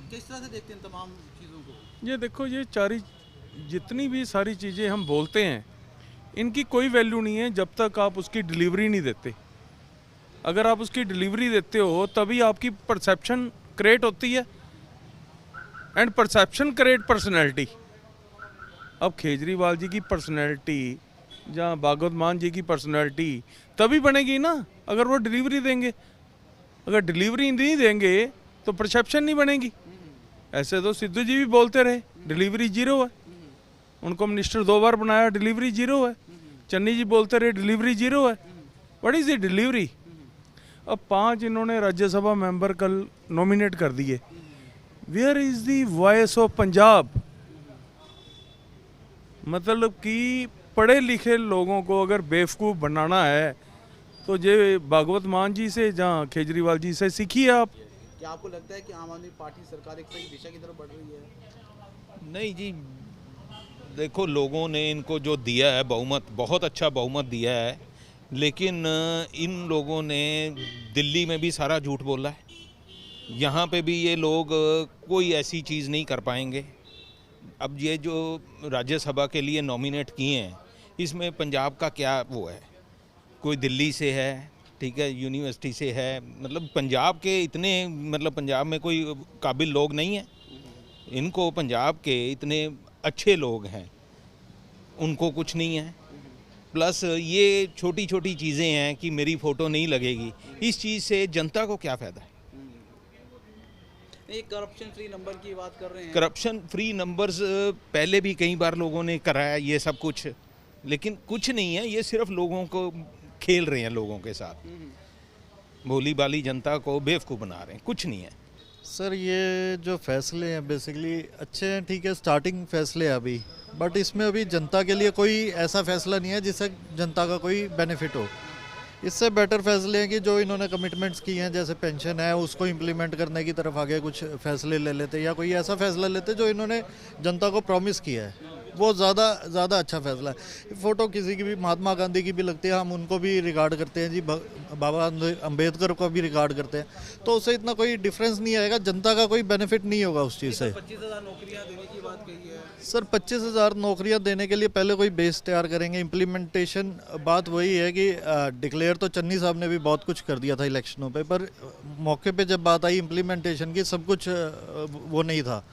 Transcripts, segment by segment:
किस तरह से देखते हैं तमाम चीज़ों को? ये देखो, ये जितनी भी सारी चीज़ें हम बोलते हैं, इनकी कोई वैल्यू नहीं है जब तक आप उसकी डिलीवरी नहीं देते। अगर आप उसकी डिलीवरी देते हो तभी आपकी परसेप्शन क्रिएट होती है, एंड परसेप्शन क्रिएट पर्सनैलिटी। अब केजरीवाल जी की पर्सनैलिटी या भागवत मान जी की पर्सनैलिटी तभी बनेगी ना अगर वो डिलीवरी देंगे। अगर डिलीवरी नहीं देंगे तो परसेप्शन नहीं बनेगी। ऐसे तो सिद्धू जी भी बोलते रहे डिलीवरी जीरो है, उनको मिनिस्टर 2 बार बनाया, डिलीवरी जीरो है। चन्नी जी बोलते रहे डिलीवरी जीरो है। What is the delivery? अब 5 इन्होंने राज्यसभा मेंबर कल नॉमिनेट कर दिए। Where is the voice of Punjab? मतलब कि पढ़े लिखे लोगों को अगर बेवकूफ़ बनाना है तो ये भागवत मान जी से जहाँ केजरीवाल जी से सीखिए आप। क्या आपको लगता है कि आम आदमी पार्टी सरकार एक सही दिशा की तरफ बढ़ रही है? नहीं जी, देखो लोगों ने इनको जो दिया है बहुमत, बहुत अच्छा बहुमत दिया है, लेकिन इन लोगों ने दिल्ली में भी सारा झूठ बोला है। यहाँ पे भी ये लोग कोई ऐसी चीज़ नहीं कर पाएंगे। अब ये जो राज्यसभा के लिए नॉमिनेट किए हैं, इसमें पंजाब का क्या वो है? कोई दिल्ली से है, ठीक है, यूनिवर्सिटी से है, मतलब पंजाब के इतने, मतलब पंजाब में कोई काबिल लोग नहीं हैं। इनको पंजाब के इतने अच्छे लोग हैं, उनको कुछ नहीं है। प्लस ये छोटी छोटी चीज़ें हैं कि मेरी फ़ोटो नहीं लगेगी, इस चीज़ से जनता को क्या फ़ायदा है? नहीं, करप्शन फ्री नंबर की बात कर रहे हैं। करप्शन फ्री नंबर्स पहले भी कई बार लोगों ने कराया ये सब कुछ, लेकिन कुछ नहीं है। ये सिर्फ लोगों को खेल रहे हैं, लोगों के साथ भोली भाली जनता को बेवकूफ़ बना रहे हैं, कुछ नहीं है। सर ये जो फैसले हैं बेसिकली अच्छे हैं, ठीक है, स्टार्टिंग फैसले हैं अभी, बट इसमें अभी जनता के लिए कोई ऐसा फैसला नहीं है जिससे जनता का कोई बेनिफिट हो। इससे बेटर फैसले हैं कि जो इन्होंने कमिटमेंट्स की हैं, जैसे पेंशन है, उसको इम्प्लीमेंट करने की तरफ आगे कुछ फैसले ले लेते, या कोई ऐसा फैसला लेते जो इन्होंने जनता को प्रॉमिस किया है। वो ज़्यादा अच्छा फैसला है। फ़ोटो किसी की भी, महात्मा गांधी की भी लगती है, हम उनको भी रिगार्ड करते हैं जी, बाबा अम्बेडकर को भी रिगार्ड करते हैं, तो उससे इतना कोई डिफरेंस नहीं आएगा, जनता का कोई बेनिफिट नहीं होगा उस चीज़ से। 25,000 नौकरियां देने की बात कही है। सर 25,000 नौकरियां देने के लिए पहले कोई बेस तैयार करेंगे, इम्प्लीमेंटेशन बात वही है कि डिक्लेयर तो चन्नी साहब ने भी बहुत कुछ कर दिया था इलेक्शनों पे, पर मौके पे जब बात आई इम्प्लीमेंटेशन की, सब कुछ वो नहीं था।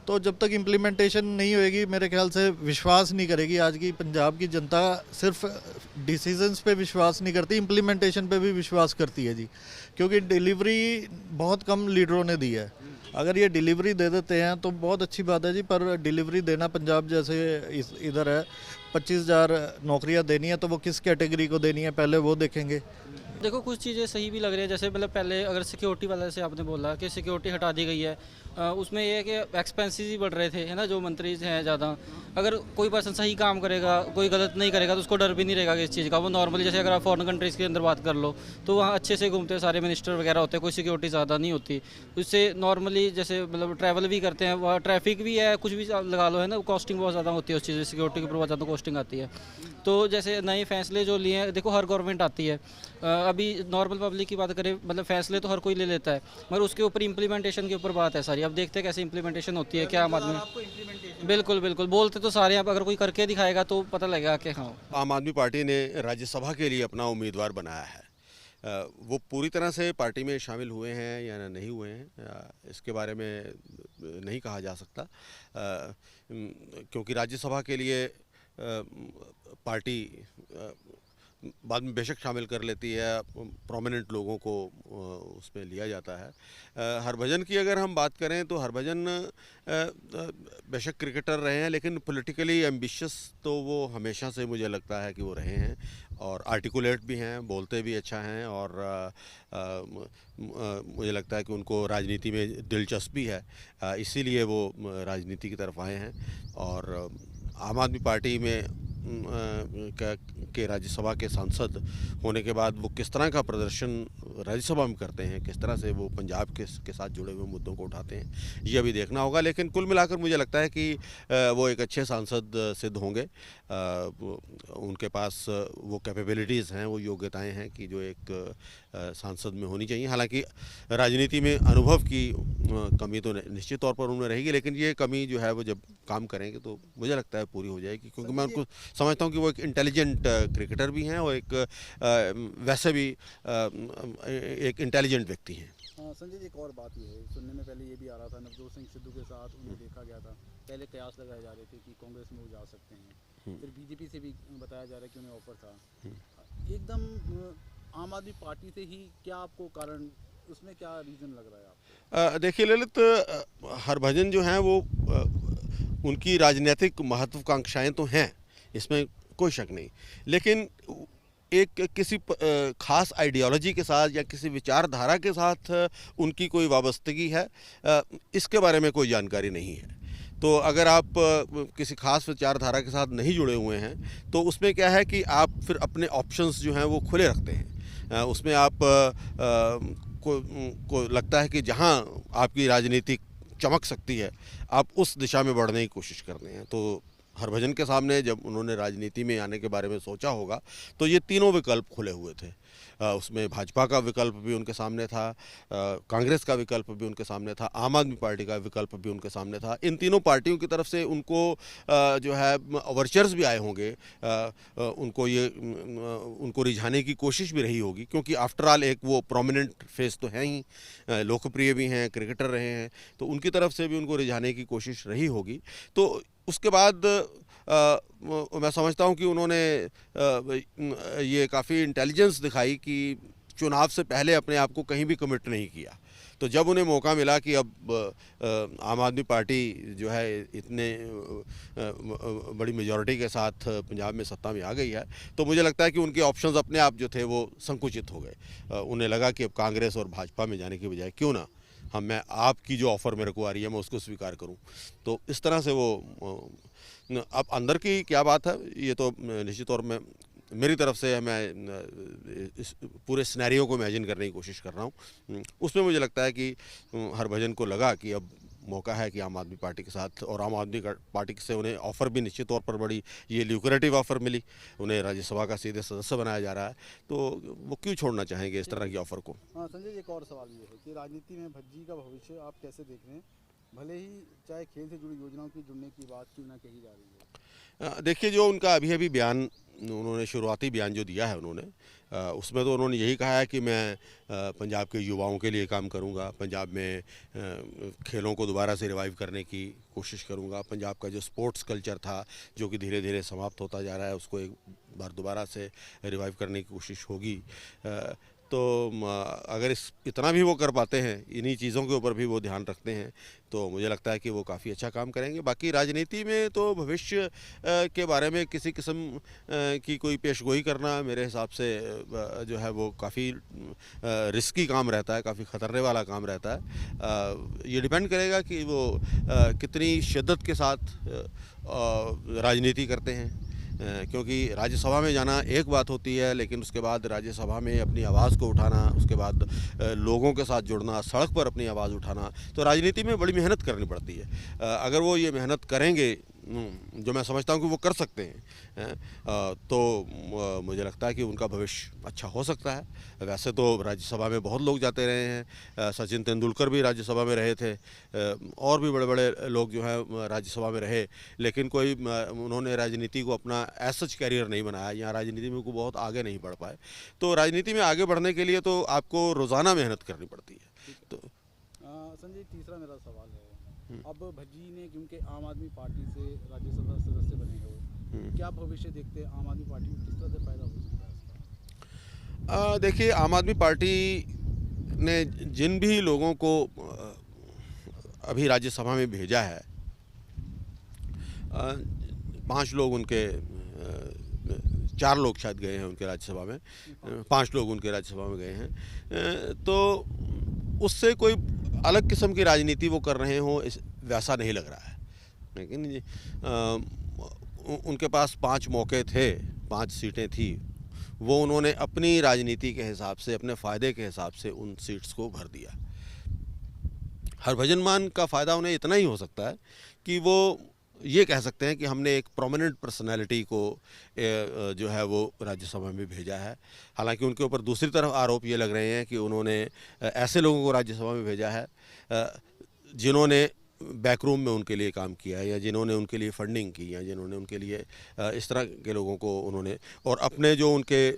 तो जब तक इम्प्लीमेंटेशन नहीं होएगी, मेरे ख्याल से विश्वास नहीं करेगी। आज की पंजाब की जनता सिर्फ डिसीजंस पे विश्वास नहीं करती, इम्प्लीमेंटेशन पे भी विश्वास करती है जी, क्योंकि डिलीवरी बहुत कम लीडरों ने दी है। अगर ये डिलीवरी दे देते हैं तो बहुत अच्छी बात है जी, पर डिलीवरी देना, पंजाब जैसे इधर है, 25,000 नौकरियां देनी है तो वो किस कैटेगरी को देनी है पहले वो देखेंगे। देखो कुछ चीज़ें सही भी लग रही है, जैसे मतलब पहले अगर सिक्योरिटी वाला से आपने बोला कि सिक्योरिटी हटा दी गई है, उसमें ये है कि एक्सपेंसेस ही बढ़ रहे थे, है ना, जो मंत्री हैं ज़्यादा। अगर कोई पर्सन सही काम करेगा, कोई गलत नहीं करेगा, तो उसको डर भी नहीं रहेगा इस चीज़ का। वो नॉर्मली, जैसे अगर आप फॉरेन कंट्रीज़ के अंदर बात कर लो तो वहाँ अच्छे से घूमते हैं, सारे मिनिस्टर वगैरह होते हैं, कोई सिक्योरिटी ज़्यादा नहीं होती। उससे नॉर्मली जैसे मतलब ट्रैवल भी करते हैं, वहाँ ट्रैफिक भी है, कुछ भी लगा लो, है ना, कॉस्टिंग बहुत ज़्यादा होती है उस चीज़, सिक्योरिटी के ऊपर बहुत ज़्यादा कॉस्टिंग आती है। तो जैसे नए फैसले जो लिए हैं, देखो हर गवर्नमेंट आती है, अभी नॉर्मल पब्लिक की बात करें, मतलब फैसले तो हर कोई ले लेता है, मगर उसके ऊपर इम्प्लीमेंटेशन के ऊपर बात है सारी। अब देखते हैं कैसे इम्प्लीमेंटेशन होती है, क्या आम आदमी। बिल्कुल बिल्कुल, बोलते तो सारे हैं, अब अगर कोई करके दिखाएगा तो पता लगेगा कि हाँ। आम आदमी पार्टी ने राज्यसभा के लिए अपना उम्मीदवार बनाया है। वो पूरी तरह से पार्टी में शामिल हुए हैं या नहीं हुए हैं, इसके बारे में नहीं कहा जा सकता, क्योंकि राज्यसभा के लिए पार्टी बाद में बेशक शामिल कर लेती है, प्रोमिनेंट लोगों को उसमें लिया जाता है। हरभजन की अगर हम बात करें तो हरभजन बेशक क्रिकेटर रहे हैं, लेकिन पॉलिटिकली एम्बिशियस तो वो हमेशा से मुझे लगता है कि वो रहे हैं, और आर्टिकुलेट भी हैं, बोलते भी अच्छा हैं, और मुझे लगता है कि उनको राजनीति में दिलचस्पी है, इसीलिए वो राजनीति की तरफ आए हैं। और आम आदमी पार्टी में के राज्यसभा के सांसद होने के बाद वो किस तरह का प्रदर्शन राज्यसभा में करते हैं, किस तरह से वो पंजाब के साथ जुड़े हुए मुद्दों को उठाते हैं, ये अभी देखना होगा। लेकिन कुल मिलाकर मुझे लगता है कि वो एक अच्छे सांसद सिद्ध होंगे। उनके पास वो कैपेबिलिटीज़ हैं, वो योग्यताएं हैं कि जो एक सांसद में होनी चाहिए। हालांकि राजनीति में अनुभव की कमी तो निश्चित तौर पर उनमें रहेगी, लेकिन ये कमी जो है वो जब काम करेंगे तो मुझे लगता है पूरी हो जाएगी, क्योंकि मैं उनको समझता हूँ कि वो एक इंटेलिजेंट क्रिकेटर भी हैं और एक वैसे भी एक इंटेलिजेंट व्यक्ति हैं। हाँ संजय जी, एक और बात ये है, सुनने में पहले ये भी आ रहा था नवजोत सिंह सिद्धू के साथ उन्हें देखा गया था, पहले कयास लगाए जा रहे थे कि कांग्रेस में वो जा सकते हैं, फिर बीजेपी से भी बताया जा रहा है कि उन्हें ऑफर था। एकदम आम आदमी पार्टी से ही, क्या आपको कारण, उसमें क्या रीज़न लग रहा है आपको? देखिए ललित, हरभजन जो हैं वो उनकी राजनीतिक महत्वाकांक्षाएं तो हैं, इसमें कोई शक नहीं, लेकिन एक किसी खास आइडियोलॉजी के साथ या किसी विचारधारा के साथ उनकी कोई वाबस्तगी है, इसके बारे में कोई जानकारी नहीं है। तो अगर आप किसी खास विचारधारा के साथ नहीं जुड़े हुए हैं तो उसमें क्या है कि आप फिर अपने ऑप्शंस जो हैं वो खुले रखते हैं। उसमें आप को लगता है कि जहां आपकी राजनीति चमक सकती है, आप उस दिशा में बढ़ने की कोशिश करते हैं। तो हरभजन के सामने जब उन्होंने राजनीति में आने के बारे में सोचा होगा तो ये तीनों विकल्प खुले हुए थे। उसमें भाजपा का विकल्प भी उनके सामने था, कांग्रेस का विकल्प भी उनके सामने था, आम आदमी पार्टी का विकल्प भी उनके सामने था। इन तीनों पार्टियों की तरफ से उनको जो है ओवरचर्स भी आए होंगे, उनको रिझाने की कोशिश भी रही होगी, क्योंकि आफ्टर ऑल एक वो प्रोमिनेंट फेस तो हैं ही, लोकप्रिय भी हैं, क्रिकेटर रहे हैं, तो उनकी तरफ से भी उनको रिझाने की कोशिश रही होगी। तो उसके बाद मैं समझता हूं कि उन्होंने ये काफ़ी इंटेलिजेंस दिखाई कि चुनाव से पहले अपने आप को कहीं भी कमिट नहीं किया। तो जब उन्हें मौका मिला कि अब आम आदमी पार्टी जो है इतने बड़ी मेजॉरिटी के साथ पंजाब में सत्ता में आ गई है, तो मुझे लगता है कि उनके ऑप्शंस अपने आप जो थे वो संकुचित हो गए। उन्हें लगा कि अब कांग्रेस और भाजपा में जाने की बजाय क्यों ना मैं आपकी जो ऑफ़र मेरे को आ रही है मैं उसको स्वीकार करूं। तो इस तरह से वो अब अंदर की क्या बात है ये तो निश्चित तौर में मेरी तरफ से मैं इस पूरे सिनेरियो को इमेजिन करने की कोशिश कर रहा हूं। उसमें मुझे लगता है कि हरभजन को लगा कि अब मौका है कि आम आदमी पार्टी के साथ, और आम आदमी पार्टी से उन्हें ऑफ़र भी निश्चित तौर पर बड़ी ये ल्यूक्रेटिव ऑफ़र मिली, उन्हें राज्यसभा का सीधे सदस्य बनाया जा रहा है, तो वो क्यों छोड़ना चाहेंगे इस तरह की ऑफ़र को। हाँ संजय जी, एक और सवाल ये है कि राजनीति में भज्जी का भविष्य आप कैसे देख रहे हैं, भले ही चाहे खेल से जुड़ी योजनाओं की जुड़ने की बात क्यों ना कही जा रही है? देखिए, जो उनका अभी बयान उन्होंने शुरुआती बयान जो दिया है उन्होंने, उसमें तो उन्होंने यही कहा है कि मैं पंजाब के युवाओं के लिए काम करूंगा, पंजाब में खेलों को दोबारा से रिवाइव करने की कोशिश करूंगा, पंजाब का जो स्पोर्ट्स कल्चर था जो कि धीरे धीरे समाप्त होता जा रहा है उसको एक बार दोबारा से रिवाइव करने की कोशिश होगी। तो अगर इतना भी वो कर पाते हैं, इन्हीं चीज़ों के ऊपर भी वो ध्यान रखते हैं, तो मुझे लगता है कि वो काफ़ी अच्छा काम करेंगे। बाकी राजनीति में तो भविष्य के बारे में किसी किस्म की कोई पेशगोई करना मेरे हिसाब से जो है वो काफ़ी रिस्की काम रहता है, काफ़ी ख़तरने वाला काम रहता है। ये डिपेंड करेगा कि वो कितनी शिद्दत के साथ राजनीति करते हैं, क्योंकि राज्यसभा में जाना एक बात होती है, लेकिन उसके बाद राज्यसभा में अपनी आवाज़ को उठाना, उसके बाद लोगों के साथ जुड़ना, सड़क पर अपनी आवाज़ उठाना, तो राजनीति में बड़ी मेहनत करनी पड़ती है। अगर वो ये मेहनत करेंगे, जो मैं समझता हूँ कि वो कर सकते हैं, तो मुझे लगता है कि उनका भविष्य अच्छा हो सकता है। वैसे तो राज्यसभा में बहुत लोग जाते रहे हैं, सचिन तेंदुलकर भी राज्यसभा में रहे थे, और भी बड़े बड़े लोग जो हैं राज्यसभा में रहे, लेकिन कोई उन्होंने राजनीति को अपना एज सच कैरियर नहीं बनाया, या राजनीति में को बहुत आगे नहीं बढ़ पाए। तो राजनीति में आगे बढ़ने के लिए तो आपको रोज़ाना मेहनत करनी पड़ती है। तो संजय, तीसरा मेरा सवाल है, अब भज्जी ने क्योंकि आम आदमी पार्टी से राज्यसभा सदस्य बने हो, क्या भविष्य देखते हैं आम आदमी पार्टी को, किस तरह से फायदा हो सकता है इसका? देखिए, आम आदमी पार्टी ने जिन भी लोगों को अभी राज्यसभा में भेजा है, 5 लोग उनके, 4 लोग शायद गए हैं उनके राज्यसभा में, 5 लोग उनके राज्यसभा में गए हैं, तो उससे कोई अलग किस्म की राजनीति वो कर रहे हों वैसा नहीं लग रहा है। लेकिन उनके पास 5 मौके थे, 5 सीटें थी, वो उन्होंने अपनी राजनीति के हिसाब से, अपने फ़ायदे के हिसाब से उन सीट्स को भर दिया। हरभजन मान का फ़ायदा उन्हें इतना ही हो सकता है कि वो ये कह सकते हैं कि हमने एक प्रोमिनेंट पर्सनैलिटी को जो है वो राज्यसभा में भेजा है। हालांकि उनके ऊपर दूसरी तरफ आरोप ये लग रहे हैं कि उन्होंने ऐसे लोगों को राज्यसभा में भेजा है जिन्होंने बैकरूम में उनके लिए काम किया है, या जिन्होंने उनके लिए फंडिंग की, या जिन्होंने उनके लिए इस तरह के लोगों को उन्होंने, और अपने जो उनके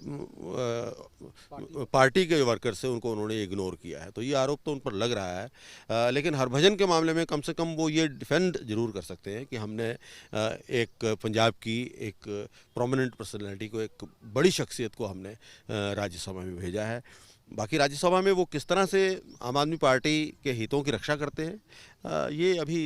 पार्टी के वर्कर्स हैं उनको उन्होंने इग्नोर किया है। तो ये आरोप तो उन पर लग रहा है, लेकिन हरभजन के मामले में कम से कम वो ये डिफेंड जरूर कर सकते हैं कि हमने एक पंजाब की एक प्रोमिनेंट पर्सनैलिटी को, एक बड़ी शख्सियत को हमने राज्यसभा में भेजा है। बाकी राज्यसभा में वो किस तरह से आम आदमी पार्टी के हितों की रक्षा करते हैं, ये अभी